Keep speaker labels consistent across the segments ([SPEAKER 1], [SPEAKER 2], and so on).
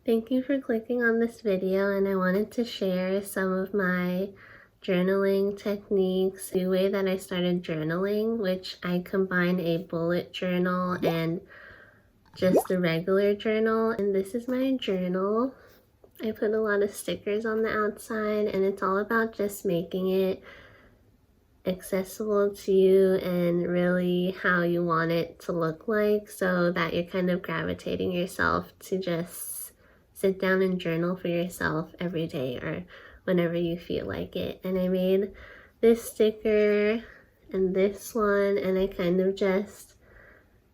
[SPEAKER 1] Thank you for clicking on this video, and I wanted to share some of my journaling techniques. The way that I started journaling, which I combine a bullet journal and just a regular journal. And this is my journal. I put a lot of stickers on the outside, and it's all about just making it accessible to you and really how you want it to look like, so that you're kind of gravitating yourself to just sit down and journal for yourself every day or whenever you feel like it. And I made this sticker and this one, and I kind of just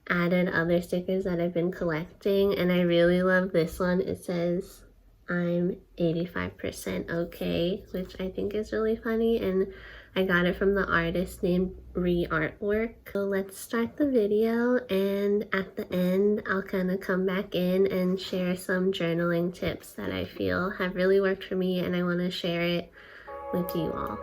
[SPEAKER 1] added other stickers that I've been collecting, and I really love this one. It says I'm 85% okay, which I think is really funny, and I got it from the artist named Artwork. So let's start the video, and at the end I'll kind of come back in and share some journaling tips that I feel have really worked for me, and I want to share it with you all.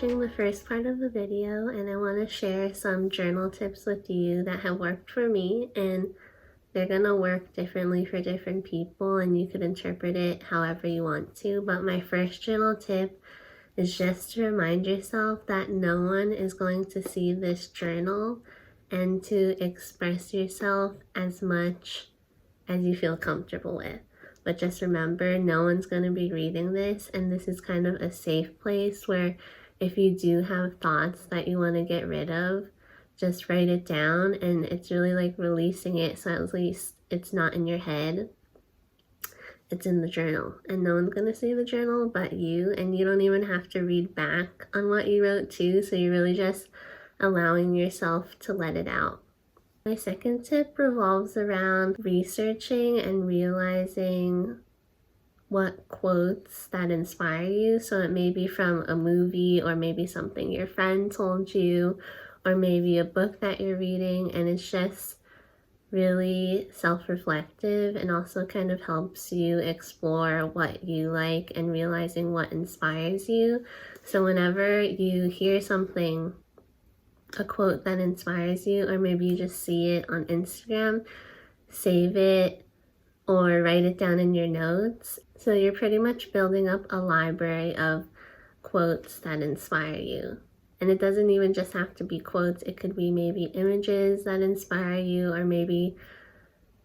[SPEAKER 1] watching the first part of the video, and I want to share some journal tips with you that have worked for me, and they're gonna work differently for different people, and you could interpret it however you want to. But my first journal tip is just to remind yourself that no one is going to see this journal, and to express yourself as much as you feel comfortable with. But just remember, no one's going to be reading this, and this is kind of a safe place where if you do have thoughts that you want to get rid of, just write it down, and it's really like releasing it, so at least it's not in your head. It's in the journal, and no one's going to see the journal but you, and you don't even have to read back on what you wrote too, so you're really just allowing yourself to let it out. My second tip revolves around researching and realizing what quotes that inspire you. So it may be from a movie, or maybe something your friend told you, or maybe a book that you're reading, and it's just really self-reflective and also kind of helps you explore what you like and realizing what inspires you. So whenever you hear something, a quote that inspires you, or maybe you just see it on Instagram, save it or write it down in your notes. So you're pretty much building up a library of quotes that inspire you. And it doesn't even just have to be quotes, it could be maybe images that inspire you, or maybe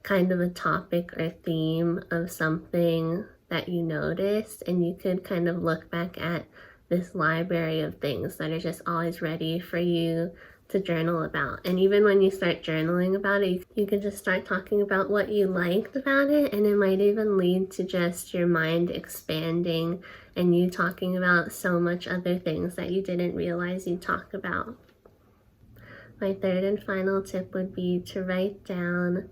[SPEAKER 1] kind of a topic or theme of something that you noticed, and you could kind of look back at this library of things that are just always ready for you to journal about. And even when you start journaling about it, you can just start talking about what you liked about it, and it might even lead to just your mind expanding and you talking about so much other things that you didn't realize you talk about. My third and final tip would be to write down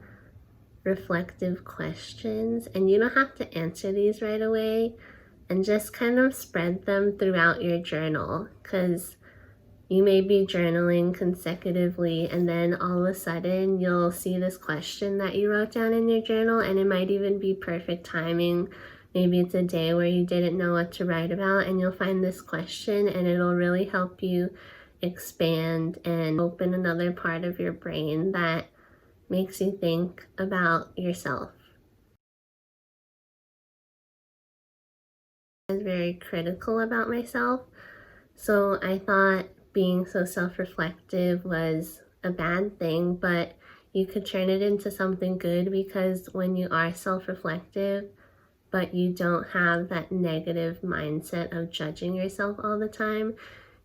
[SPEAKER 1] reflective questions, and you don't have to answer these right away, and just kind of spread them throughout your journal, because you may be journaling consecutively, and then all of a sudden you'll see this question that you wrote down in your journal, and it might even be perfect timing. Maybe it's a day where you didn't know what to write about, and you'll find this question, and it'll really help you expand and open another part of your brain that makes you think about yourself. I was very critical about myself, so I thought being so self-reflective was a bad thing, but you could turn it into something good, because when you are self-reflective but you don't have that negative mindset of judging yourself all the time,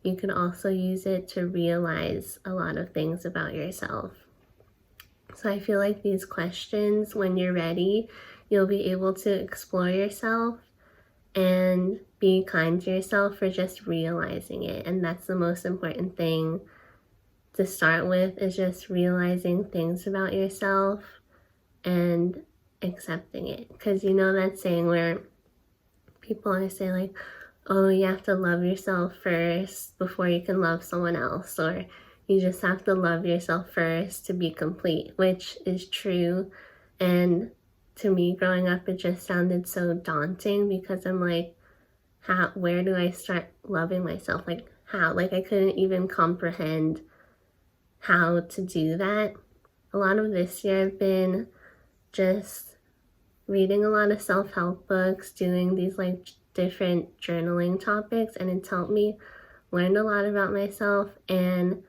[SPEAKER 1] you can also use it to realize a lot of things about yourself. So I feel like these questions, when you're ready, you'll be able to explore yourself and be kind to yourself for just realizing it. And that's the most important thing to start with, is just realizing things about yourself and accepting it. Because you know that saying where people always say like, oh, you have to love yourself first before you can love someone else, or you just have to love yourself first to be complete, which is true. And to me, growing up, it just sounded so daunting, because I'm like, where do I start loving myself? Like, how? Like, I couldn't even comprehend how to do that. A lot of this year, I've been just reading a lot of self-help books, doing these like different journaling topics, and it's helped me learn a lot about myself. And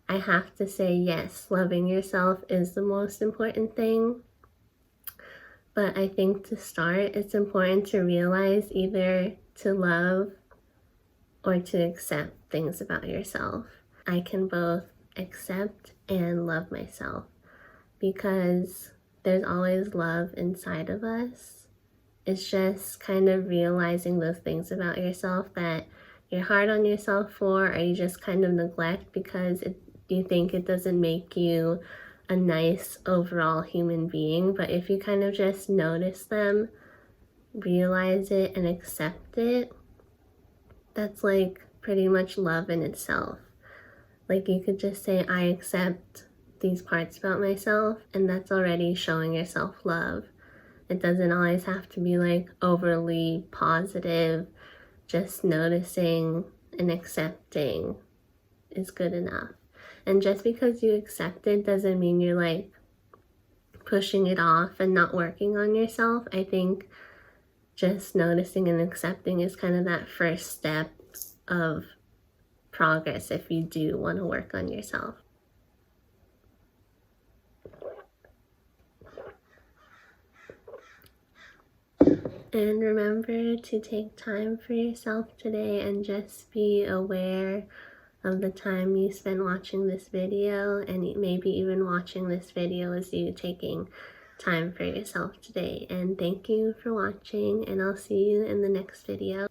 [SPEAKER 1] I have to say, yes, loving yourself is the most important thing. But I think to start, it's important to realize either to love or to accept things about yourself. I can both accept and love myself, because there's always love inside of us. It's just kind of realizing those things about yourself that you're hard on yourself for, or you just kind of neglect because you think it doesn't make you a nice overall human being. But if you kind of just notice them, realize it, and accept it, that's like pretty much love in itself. Like, you could just say, I accept these parts about myself, and that's already showing yourself love. It doesn't always have to be like overly positive. Just noticing and accepting is good enough. And just because you accept it doesn't mean you're like pushing it off and not working on yourself. I think just noticing and accepting is kind of that first step of progress if you do want to work on yourself. And remember to take time for yourself today and just be aware of the time you spend watching this video, and maybe even watching this video as you taking time for yourself today. And thank you for watching, and I'll see you in the next video.